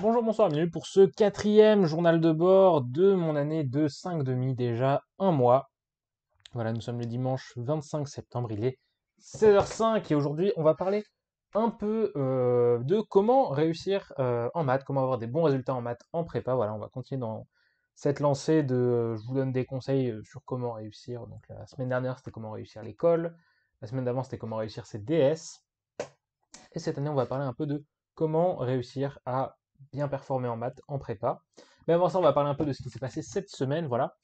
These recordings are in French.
Bonjour, bonsoir, bienvenue pour ce quatrième journal de bord de mon année de 5 déjà un mois. Voilà, nous sommes le dimanche 25 septembre, il est 16h05 et aujourd'hui on va parler un peu de comment réussir en maths, comment avoir des bons résultats en maths en prépa. Voilà, on va continuer dans cette lancée de je vous donne des conseils sur comment réussir. Donc la semaine dernière c'était comment réussir l'école, la semaine d'avant c'était comment réussir ses DS. Et cette année, on va parler un peu de comment réussir à bien performer en maths en prépa. Mais avant ça, on va parler un peu de ce qui s'est passé cette semaine, voilà.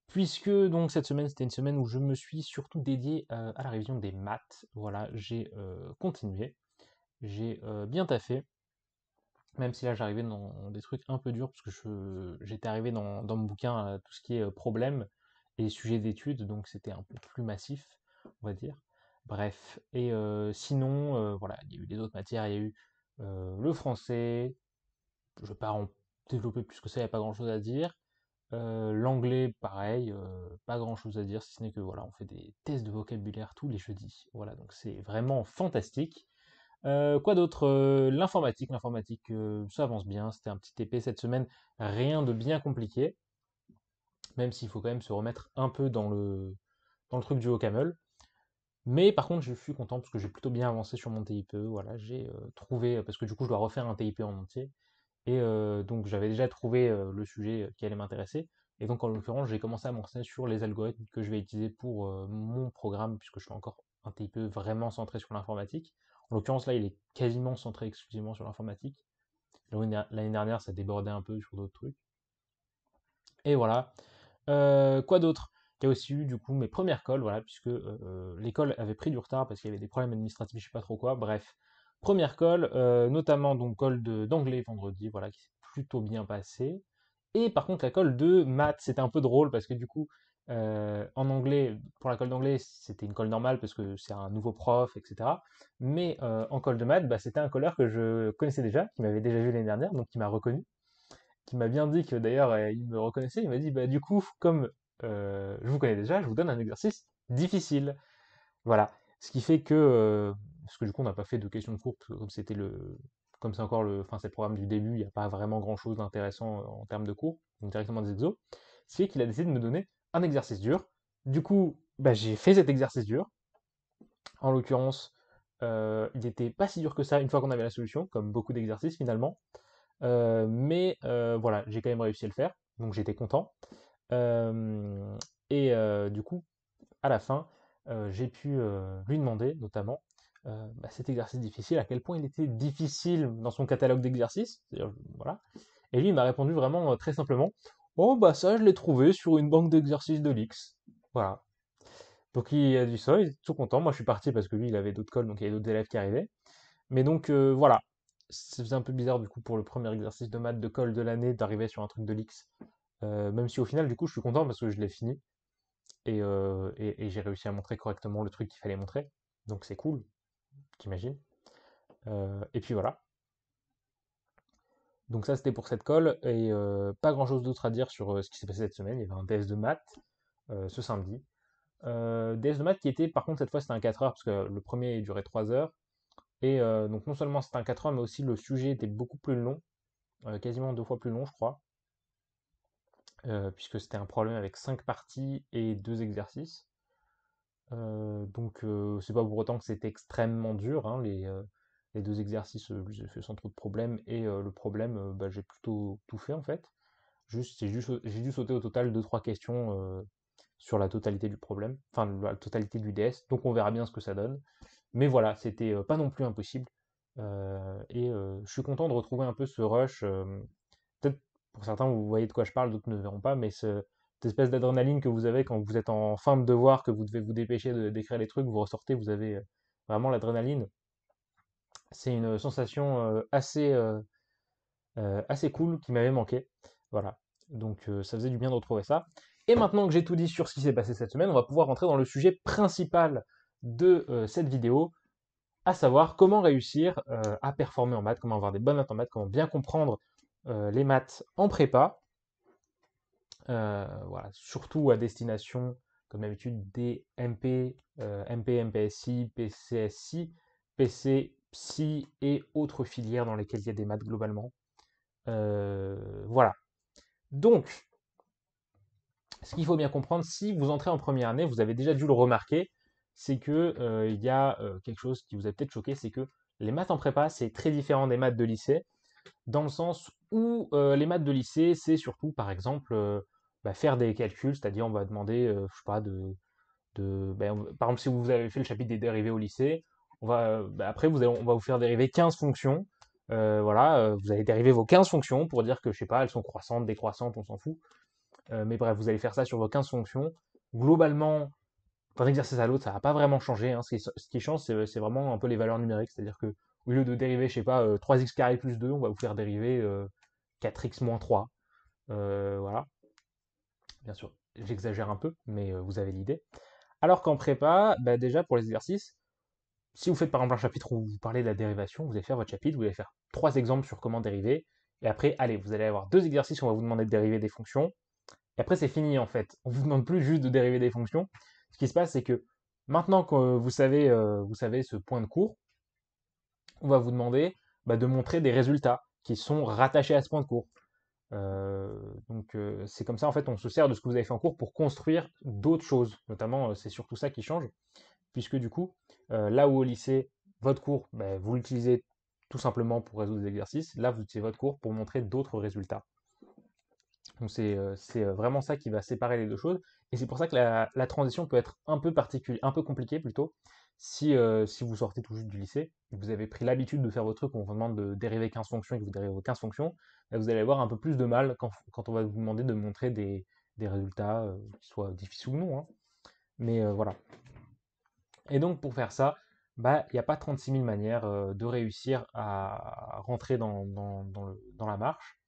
Puisque donc cette semaine, c'était une semaine où je me suis surtout dédié à la révision des maths. Voilà, j'ai continué, j'ai bien taffé, même si là j'arrivais dans des trucs un peu durs, parce que j'étais arrivé dans mon bouquin tout ce qui est problème et sujet d'études, donc c'était un peu plus massif, on va dire. Bref, et sinon, voilà, il y a eu des autres matières, il y a eu le français, je vais pas en développer plus que ça, il n'y a pas grand-chose à dire. L'anglais, pareil, pas grand-chose à dire, si ce n'est que voilà, on fait des tests de vocabulaire tous les jeudis. Voilà, donc c'est vraiment fantastique. Quoi d'autre? L'informatique, ça avance bien, c'était un petit TP cette semaine, rien de bien compliqué, même s'il faut quand même se remettre un peu dans le truc du OCaml. Mais par contre, je suis content parce que j'ai plutôt bien avancé sur mon TIPE. Voilà, j'ai trouvé, parce que du coup, je dois refaire un TIP en entier. Et donc, j'avais déjà trouvé le sujet qui allait m'intéresser. Et donc, en l'occurrence, j'ai commencé à me renseigner sur les algorithmes que je vais utiliser pour mon programme, puisque je fais encore un TIPE vraiment centré sur l'informatique. En l'occurrence, là, il est quasiment centré exclusivement sur l'informatique. L'année dernière, ça débordait un peu sur d'autres trucs. Et voilà. Quoi d'autre? Il y a aussi eu du coup mes premières calls, voilà, puisque l'école avait pris du retard parce qu'il y avait des problèmes administratifs, je sais pas trop quoi. Bref, première call, notamment donc call d'anglais vendredi, voilà, qui s'est plutôt bien passé. Et par contre, la colle de maths, c'était un peu drôle parce que du coup, en anglais, pour la colle d'anglais, c'était une colle normale parce que c'est un nouveau prof, etc. Mais en colle de maths, bah, c'était un colleur que je connaissais déjà, qui m'avait déjà vu l'année dernière, donc qui m'a reconnu, qui m'a bien dit que d'ailleurs il me reconnaissait. Il m'a dit bah du coup comme je vous connais déjà, je vous donne un exercice difficile. Voilà. Ce qui fait que parce que du coup on n'a pas fait de questions courtes parce que comme c'est encore enfin c'est le programme du début, il n'y a pas vraiment grand chose d'intéressant en termes de cours, donc directement des exos. Ce qui fait qu'il a décidé de me donner un exercice dur. Du coup, bah, j'ai fait cet exercice dur. En l'occurrence, il n'était pas si dur que ça une fois qu'on avait la solution, comme beaucoup d'exercices finalement. Mais voilà, j'ai quand même réussi à le faire, donc j'étais content. Euh, et du coup, à la fin, j'ai pu lui demander notamment bah, cet exercice difficile, à quel point il était difficile dans son catalogue d'exercices. Voilà. Et lui, il m'a répondu vraiment très simplement, oh bah ça, je l'ai trouvé sur une banque d'exercices de l'X. Voilà. Donc il a dit ça, il est tout content. Moi, je suis parti parce que lui, il avait d'autres calls, donc il y avait d'autres élèves qui arrivaient. Mais donc voilà, ça faisait un peu bizarre du coup pour le premier exercice de maths de colle de l'année d'arriver sur un truc de l'X. Même si au final du coup je suis content parce que je l'ai fini et j'ai réussi à montrer correctement le truc qu'il fallait montrer. Donc c'est cool, t'imagines. Et puis voilà. Donc ça c'était pour cette colle et pas grand chose d'autre à dire sur ce qui s'est passé cette semaine. Il y avait un DS de maths ce samedi. DS de maths qui était par contre cette fois c'était un 4 heures parce que le premier il durait 3 heures. Et donc non seulement c'était un 4 heures mais aussi le sujet était beaucoup plus long, quasiment 2 fois plus long je crois. Puisque c'était un problème avec 5 parties et 2 exercices. Donc c'est pas pour autant que c'était extrêmement dur, hein, les 2 exercices, je les ai fait sans trop de problèmes et le problème, bah, j'ai plutôt tout fait en fait. Juste, j'ai dû sauter au total 2-3 questions sur la totalité du problème, enfin la totalité du DS, donc on verra bien ce que ça donne. Mais voilà, c'était pas non plus impossible. Et je suis content de retrouver un peu ce rush. Peut-être pour certains, vous voyez de quoi je parle, d'autres ne verront pas, mais cette espèce d'adrénaline que vous avez quand vous êtes en fin de devoir, que vous devez vous dépêcher d'écrire les trucs, vous ressortez, vous avez vraiment l'adrénaline. C'est une sensation assez cool qui m'avait manqué. Voilà. Donc ça faisait du bien de retrouver ça. Et maintenant que j'ai tout dit sur ce qui s'est passé cette semaine, on va pouvoir rentrer dans le sujet principal de cette vidéo, à savoir comment réussir à performer en maths, comment avoir des bonnes notes en maths, comment bien comprendre les maths en prépa. Voilà, surtout à destination, comme d'habitude, des MP, MP, MPSI, PCSI, PC, Psy et autres filières dans lesquelles il y a des maths globalement. Voilà. Donc, ce qu'il faut bien comprendre, si vous entrez en première année, vous avez déjà dû le remarquer, c'est que il y a quelque chose qui vous a peut-être choqué, c'est que les maths en prépa, c'est très différent des maths de lycée, dans le sens où les maths de lycée, c'est surtout, par exemple, faire des calculs, c'est-à-dire on va demander, je sais pas, par exemple, si vous avez fait le chapitre des dérivés au lycée, après, on va vous faire dériver 15 fonctions. Voilà, vous allez dériver vos 15 fonctions pour dire que, je sais pas, elles sont croissantes, décroissantes, on s'en fout. Mais bref, vous allez faire ça sur vos 15 fonctions. Globalement, d'un exercice à l'autre, ça va pas vraiment changer, hein. Ce qui change, c'est vraiment un peu les valeurs numériques. C'est-à-dire que au lieu de dériver, je sais pas, 3x carré plus 2, on va vous faire dériver 4x moins 3. Voilà, bien sûr, j'exagère un peu, mais vous avez l'idée. Alors qu'en prépa, déjà pour les exercices, si vous faites par exemple un chapitre où vous parlez de la dérivation, vous allez faire votre chapitre, vous allez faire 3 exemples sur comment dériver, et après, allez, vous allez avoir 2 exercices où on va vous demander de dériver des fonctions, et après c'est fini en fait. On vous demande plus juste de dériver des fonctions. Ce qui se passe, c'est que maintenant que vous savez ce point de cours, on va vous demander de montrer des résultats qui sont rattachés à ce point de cours. C'est comme ça en fait, on se sert de ce que vous avez fait en cours pour construire d'autres choses. Notamment, c'est surtout ça qui change, puisque du coup, là où au lycée, votre cours, vous l'utilisez tout simplement pour résoudre des exercices, là, vous utilisez votre cours pour montrer d'autres résultats. Donc c'est vraiment ça qui va séparer les deux choses. Et c'est pour ça que la transition peut être un peu particulière, un peu compliquée plutôt, si vous sortez tout juste du lycée, et que vous avez pris l'habitude de faire votre truc, on vous demande de dériver 15 fonctions et que vous dérivez vos 15 fonctions, vous allez avoir un peu plus de mal quand on va vous demander de montrer des résultats, qui soient difficiles ou non, hein. Mais voilà. Et donc pour faire ça, il n'y a pas 36 000 manières de réussir à rentrer dans la marche.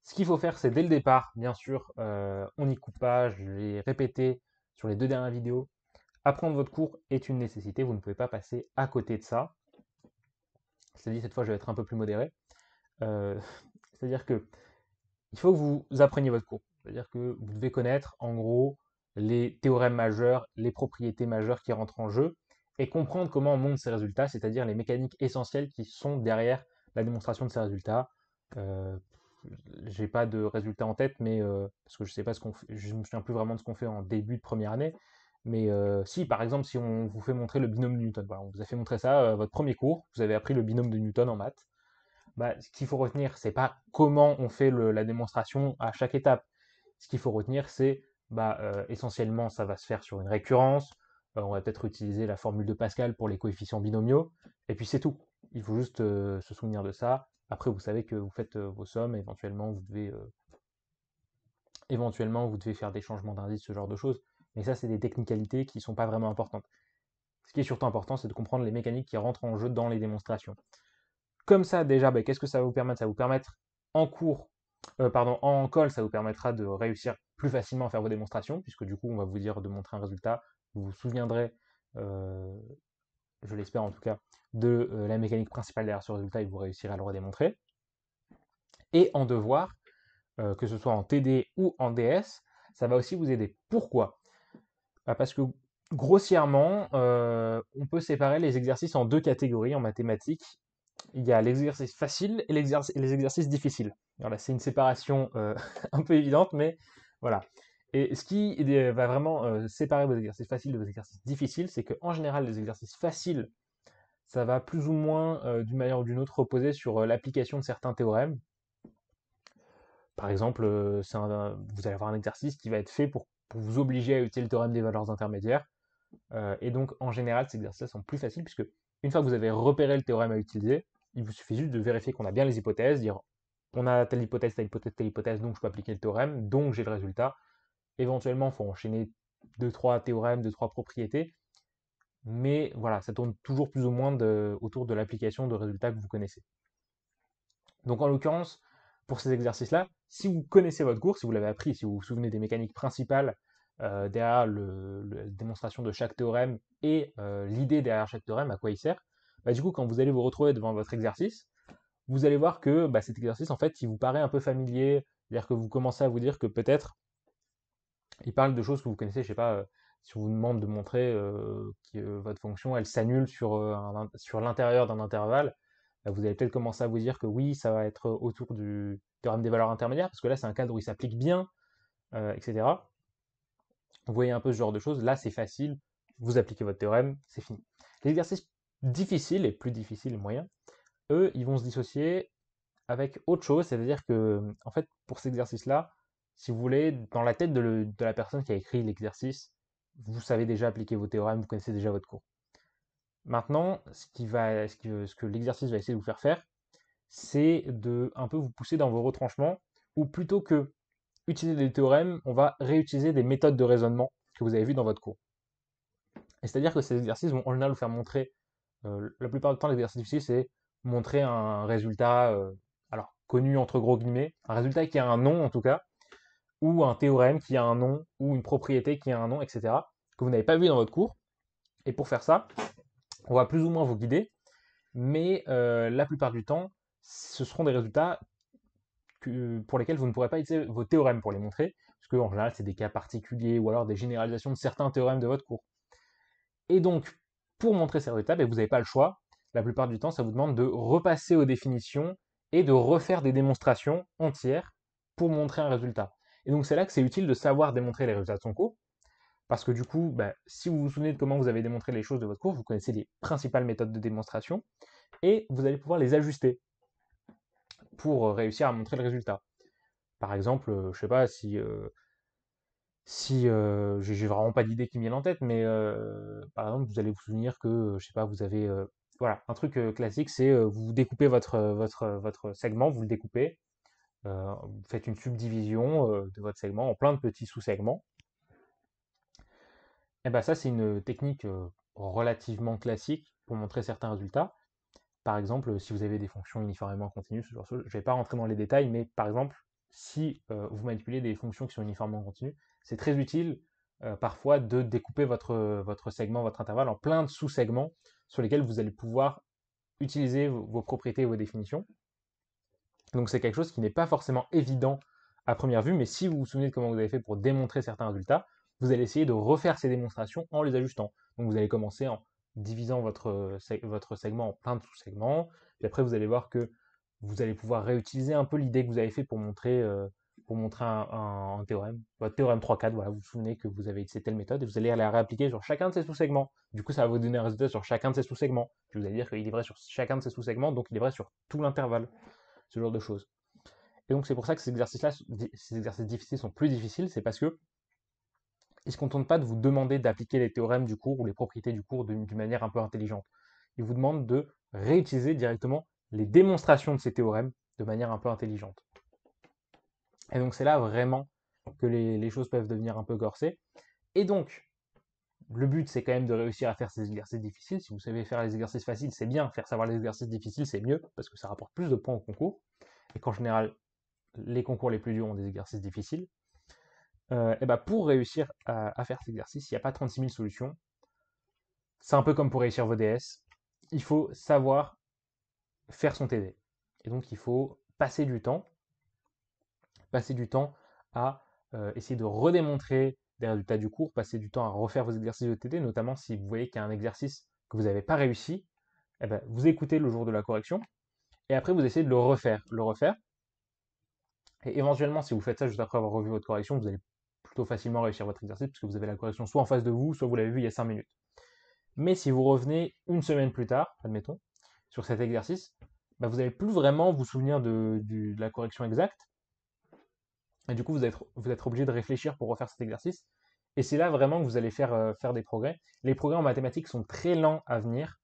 Ce qu'il faut faire, c'est dès le départ, bien sûr, on n'y coupe pas, je l'ai répété sur les 2 dernières vidéos, apprendre votre cours est une nécessité, vous ne pouvez pas passer à côté de ça. C'est-à-dire, cette fois, je vais être un peu plus modéré. Euh, C'est-à-dire que il faut que vous appreniez votre cours. C'est-à-dire que vous devez connaître, en gros, les théorèmes majeurs, les propriétés majeures qui rentrent en jeu, et comprendre comment on monte ces résultats, c'est-à-dire les mécaniques essentielles qui sont derrière la démonstration de ces résultats. Euh, j'ai pas de résultats en tête, mais parce que je sais pas ce qu'on fait, je me souviens plus vraiment de ce qu'on fait en début de première année. Mais si, par exemple, si on vous fait montrer le binôme de Newton, voilà, on vous a fait montrer ça, votre premier cours, vous avez appris le binôme de Newton en maths. Ce qu'il faut retenir, c'est pas comment on fait la démonstration à chaque étape. Ce qu'il faut retenir, c'est essentiellement, ça va se faire sur une récurrence. On va peut-être utiliser la formule de Pascal pour les coefficients binomiaux. Et puis c'est tout. Il faut juste se souvenir de ça. Après, vous savez que vous faites vos sommes. Éventuellement, vous devez faire des changements d'indice, ce genre de choses. Mais ça, c'est des technicalités qui ne sont pas vraiment importantes. Ce qui est surtout important, c'est de comprendre les mécaniques qui rentrent en jeu dans les démonstrations. Comme ça, déjà, qu'est-ce que ça va vous permettre? Ça va vous permettre en cours, en colle, ça vous permettra de réussir plus facilement à faire vos démonstrations, puisque du coup, on va vous dire de montrer un résultat. Vous vous souviendrez, euh, je l'espère en tout cas, de la mécanique principale derrière ce résultat et vous réussirez à le redémontrer. Et en devoir, que ce soit en TD ou en DS, ça va aussi vous aider. Pourquoi? Parce que grossièrement, on peut séparer les exercices en 2 catégories en mathématiques. Il y a l'exercice facile et les exercices difficiles. Voilà, c'est une séparation un peu évidente, mais voilà. Et ce qui va vraiment séparer vos exercices faciles de vos exercices difficiles, c'est qu'en général, les exercices faciles, ça va plus ou moins, d'une manière ou d'une autre, reposer sur l'application de certains théorèmes. Par exemple, vous allez avoir un exercice qui va être fait pour vous obliger à utiliser le théorème des valeurs intermédiaires. Et donc, en général, ces exercices sont plus faciles puisque une fois que vous avez repéré le théorème à utiliser, il vous suffit juste de vérifier qu'on a bien les hypothèses, dire on a telle hypothèse, donc je peux appliquer le théorème, donc j'ai le résultat. Éventuellement, il faut enchaîner 2-3 théorèmes, 2-3 propriétés, mais voilà, ça tourne toujours plus ou moins autour de l'application de résultats que vous connaissez. Donc en l'occurrence, pour ces exercices-là, si vous connaissez votre cours, si vous l'avez appris, si vous vous souvenez des mécaniques principales derrière la démonstration de chaque théorème et l'idée derrière chaque théorème, à quoi il sert, du coup, quand vous allez vous retrouver devant votre exercice, vous allez voir que cet exercice, en fait, il vous paraît un peu familier, c'est-à-dire que vous commencez à vous dire que peut-être il parle de choses que vous connaissez, je sais pas, si on vous demande de montrer que votre fonction, elle s'annule sur l'intérieur d'un intervalle, Vous allez peut-être commencer à vous dire que oui, ça va être autour du théorème des valeurs intermédiaires, parce que là, c'est un cadre où il s'applique bien, etc. Vous voyez un peu ce genre de choses. Là, c'est facile, vous appliquez votre théorème, c'est fini. Les exercices difficiles, et plus difficiles et moyens, eux, ils vont se dissocier avec autre chose, c'est-à-dire que, en fait, pour cet exercice-là, si vous voulez, dans la tête de la personne qui a écrit l'exercice, vous savez déjà appliquer vos théorèmes, vous connaissez déjà votre cours. Maintenant, ce que l'exercice va essayer de vous faire faire, c'est de un peu vous pousser dans vos retranchements, ou plutôt que utiliser des théorèmes, on va réutiliser des méthodes de raisonnement que vous avez vues dans votre cours. Et c'est-à-dire que ces exercices vont en général vous faire montrer, la plupart du temps, l'exercice difficile, c'est montrer un résultat, alors connu entre gros guillemets, un résultat qui a un nom en tout cas, ou un théorème qui a un nom, ou une propriété qui a un nom, etc., que vous n'avez pas vu dans votre cours. Et pour faire ça, on va plus ou moins vous guider, mais la plupart du temps, ce seront des résultats pour lesquels vous ne pourrez pas utiliser vos théorèmes pour les montrer, parce qu'en général, c'est des cas particuliers ou alors des généralisations de certains théorèmes de votre cours. Et donc, pour montrer ces résultats, ben, vous n'avez pas le choix. La plupart du temps, ça vous demande de repasser aux définitions et de refaire des démonstrations entières pour montrer un résultat. Et donc, c'est là que c'est utile de savoir démontrer les résultats de son cours, parce que du coup, ben, si vous vous souvenez de comment vous avez démontré les choses de votre cours, vous connaissez les principales méthodes de démonstration, et vous allez pouvoir les ajuster pour réussir à montrer le résultat. Par exemple, je sais pas si j'ai vraiment pas d'idée qui me viennent en tête, mais par exemple, vous allez vous souvenir que, je sais pas, vous avez voilà, un truc classique, c'est vous découpez votre segment, vous le découpez, vous faites une subdivision de votre segment en plein de petits sous-segments. Et ben ça, c'est une technique relativement classique pour montrer certains résultats. Par exemple, si vous avez des fonctions uniformément continues, ce genre de choses, je ne vais pas rentrer dans les détails, mais par exemple, si vous manipulez des fonctions qui sont uniformément continues, c'est très utile parfois de découper votre segment, votre intervalle en plein de sous-segments sur lesquels vous allez pouvoir utiliser vos propriétés et vos définitions. Donc c'est quelque chose qui n'est pas forcément évident à première vue, mais si vous vous souvenez de comment vous avez fait pour démontrer certains résultats, vous allez essayer de refaire ces démonstrations en les ajustant. Donc vous allez commencer en divisant votre segment en plein de sous-segments, puis après vous allez voir que vous allez pouvoir réutiliser un peu l'idée que vous avez fait pour montrer un théorème, votre théorème 3-4, voilà, vous vous souvenez que vous avez utilisé telle méthode, et vous allez la réappliquer sur chacun de ces sous-segments. Du coup, ça va vous donner un résultat sur chacun de ces sous-segments. Puis vous allez dire qu'il est vrai sur chacun de ces sous-segments, donc il est vrai sur tout l'intervalle, ce genre de choses. Et donc c'est pour ça que ces exercices-là, ces exercices difficiles sont plus difficiles, c'est parce que ils ne se contentent pas de vous demander d'appliquer les théorèmes du cours ou les propriétés du cours d'une manière un peu intelligente. Ils vous demandent de réutiliser directement les démonstrations de ces théorèmes de manière un peu intelligente. Et donc c'est là vraiment que les choses peuvent devenir un peu corsées. Et donc, le but, c'est quand même de réussir à faire ces exercices difficiles. Si vous savez faire les exercices faciles, c'est bien. Faire savoir les exercices difficiles, c'est mieux, parce que ça rapporte plus de points au concours. Et qu'en général, les concours les plus durs ont des exercices difficiles. Et ben pour réussir à faire cet exercice, il n'y a pas 36 000 solutions. C'est un peu comme pour réussir vos DS. Il faut savoir faire son TD. Et donc, il faut passer du temps à essayer de redémontrer des résultats du cours, passer du temps à refaire vos exercices de TD, notamment si vous voyez qu'il y a un exercice que vous n'avez pas réussi, eh ben, vous écoutez le jour de la correction, et après vous essayez de le refaire, et éventuellement, si vous faites ça juste après avoir revu votre correction, vous allez plutôt facilement réussir votre exercice, puisque vous avez la correction soit en face de vous, soit vous l'avez vu il y a 5 minutes. Mais si vous revenez une semaine plus tard, admettons, sur cet exercice, bah, vous n'allez plus vraiment vous souvenir de la correction exacte, et du coup, vous êtes obligé de réfléchir pour refaire cet exercice. Et c'est là vraiment que vous allez faire des progrès. Les progrès en mathématiques sont très lents à venir.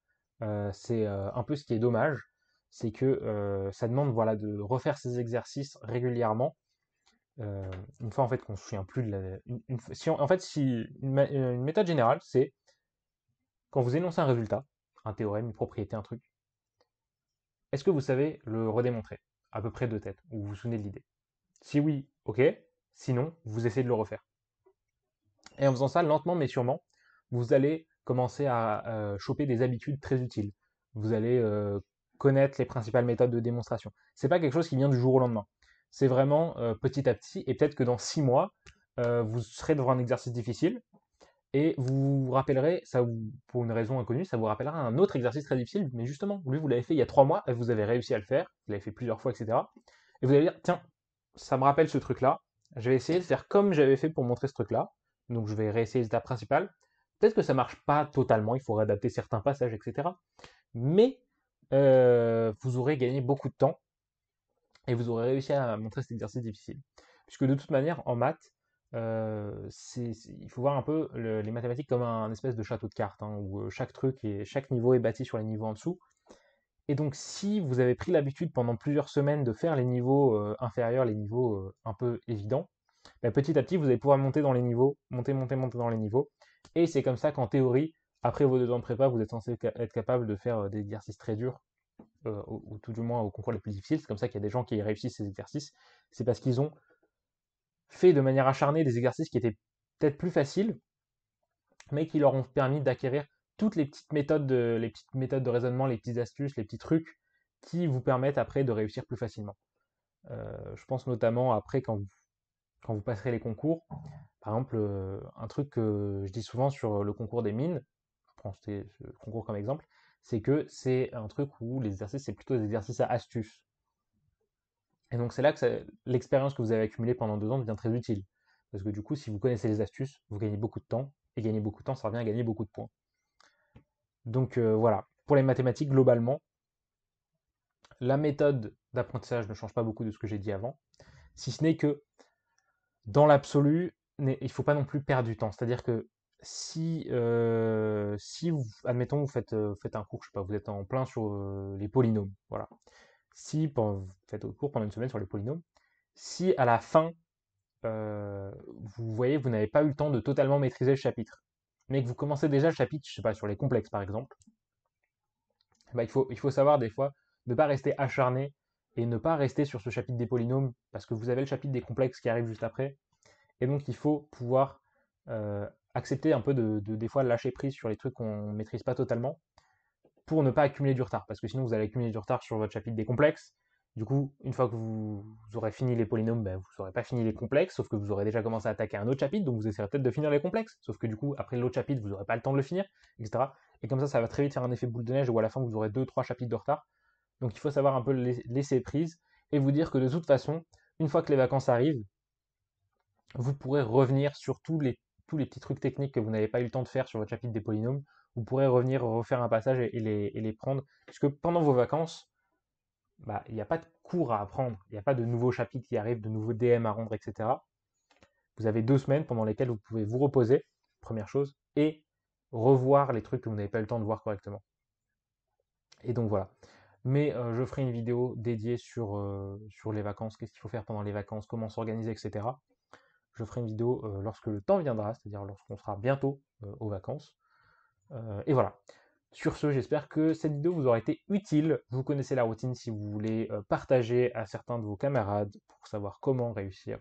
C'est un peu ce qui est dommage. C'est que ça demande voilà, de refaire ces exercices régulièrement. Une fois en fait qu'on ne se souvient plus de la. En fait, une méthode générale, c'est quand vous énoncez un résultat, un théorème, une propriété, un truc, est-ce que vous savez le redémontrer à peu près de tête, ou vous vous souvenez de l'idée? Si oui, ok. Sinon, vous essayez de le refaire. Et en faisant ça lentement mais sûrement, vous allez commencer à choper des habitudes très utiles. Vous allez connaître les principales méthodes de démonstration. C'est pas quelque chose qui vient du jour au lendemain. C'est vraiment petit à petit, et peut-être que dans 6 mois, vous serez devant un exercice difficile, Et vous vous rappellerez, pour une raison inconnue, ça vous rappellera un autre exercice très difficile, mais justement, lui, vous l'avez fait il y a 3 mois, et vous avez réussi à le faire, vous l'avez fait plusieurs fois, etc. Et vous allez dire, tiens, ça me rappelle ce truc-là, je vais essayer de faire comme j'avais fait pour montrer ce truc-là, donc je vais réessayer l'étape principale. Peut-être que ça marche pas totalement, il faudra adapter certains passages, etc. Mais vous aurez gagné beaucoup de temps, et vous aurez réussi à montrer cet exercice difficile. Puisque de toute manière, en maths, il faut voir un peu les mathématiques comme un espèce de château de cartes, hein, où chaque niveau est bâti sur les niveaux en dessous. Et donc, si vous avez pris l'habitude pendant plusieurs semaines de faire les niveaux inférieurs, les niveaux un peu évidents, bah, petit à petit, vous allez pouvoir monter dans les niveaux, monter dans les niveaux. Et c'est comme ça qu'en théorie, après vos 2 ans de prépa, vous êtes censé être capable de faire des exercices très durs, ou tout du moins au concours les plus difficiles. C'est comme ça qu'il y a des gens qui réussissent ces exercices. C'est parce qu'ils ont fait de manière acharnée des exercices qui étaient peut-être plus faciles, mais qui leur ont permis d'acquérir toutes les petites méthodes de raisonnement, les petites astuces, les petits trucs qui vous permettent après de réussir plus facilement. Je pense notamment après quand vous passerez les concours, par exemple, un truc que je dis souvent sur le concours des mines, je prends ce concours comme exemple, c'est que c'est un truc où les exercices, c'est plutôt des exercices à astuces. Et donc c'est là que l'expérience que vous avez accumulée pendant 2 ans devient très utile. Parce que du coup, si vous connaissez les astuces, vous gagnez beaucoup de temps, et gagner beaucoup de temps, ça revient à gagner beaucoup de points. Donc voilà, pour les mathématiques, globalement, la méthode d'apprentissage ne change pas beaucoup de ce que j'ai dit avant, si ce n'est que dans l'absolu, il ne faut pas non plus perdre du temps. C'est-à-dire que si vous, admettons, faites un cours, je sais pas, vous êtes en plein sur les polynômes, voilà. Si vous faites votre cours pendant une semaine sur les polynômes, si à la fin, vous voyez, vous n'avez pas eu le temps de totalement maîtriser le chapitre, mais que vous commencez déjà le chapitre, je sais pas, sur les complexes par exemple, bah, il faut savoir des fois ne pas rester acharné et ne pas rester sur ce chapitre des polynômes, parce que vous avez le chapitre des complexes qui arrive juste après, et donc il faut pouvoir accepter un peu des fois lâcher prise sur les trucs qu'on ne maîtrise pas totalement, pour ne pas accumuler du retard, parce que sinon vous allez accumuler du retard sur votre chapitre des complexes. Du coup, une fois que vous aurez fini les polynômes, ben, vous n'aurez pas fini les complexes, sauf que vous aurez déjà commencé à attaquer un autre chapitre, donc vous essaierez peut-être de finir les complexes, sauf que du coup, après l'autre chapitre, vous n'aurez pas le temps de le finir, etc. Et comme ça va très vite faire un effet boule de neige où à la fin vous aurez 2-3 chapitres de retard. Donc il faut savoir un peu laisser prise et vous dire que de toute façon, une fois que les vacances arrivent, vous pourrez revenir sur tous les petits trucs techniques que vous n'avez pas eu le temps de faire sur votre chapitre des polynômes. Vous pourrez revenir refaire un passage et les prendre. Puisque pendant vos vacances, bah, il n'y a pas de cours à apprendre, il n'y a pas de nouveaux chapitres qui arrivent, de nouveaux DM à rendre, etc. Vous avez 2 semaines pendant lesquelles vous pouvez vous reposer, première chose, et revoir les trucs que vous n'avez pas eu le temps de voir correctement. Et donc voilà. Mais je ferai une vidéo dédiée sur les vacances, qu'est-ce qu'il faut faire pendant les vacances, comment s'organiser, etc. Je ferai une vidéo lorsque le temps viendra, c'est-à-dire lorsqu'on sera bientôt aux vacances. Et voilà. Sur ce, j'espère que cette vidéo vous aura été utile. Vous connaissez la routine si vous voulez partager à certains de vos camarades pour savoir comment réussir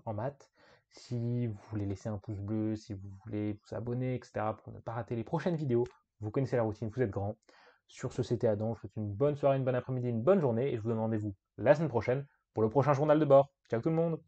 en maths. Si vous voulez laisser un pouce bleu, si vous voulez vous abonner, etc. pour ne pas rater les prochaines vidéos. Vous connaissez la routine, vous êtes grand. Sur ce, c'était Adam. Je vous souhaite une bonne soirée, une bonne après-midi, une bonne journée et je vous donne rendez-vous la semaine prochaine pour le prochain journal de bord. Ciao tout le monde!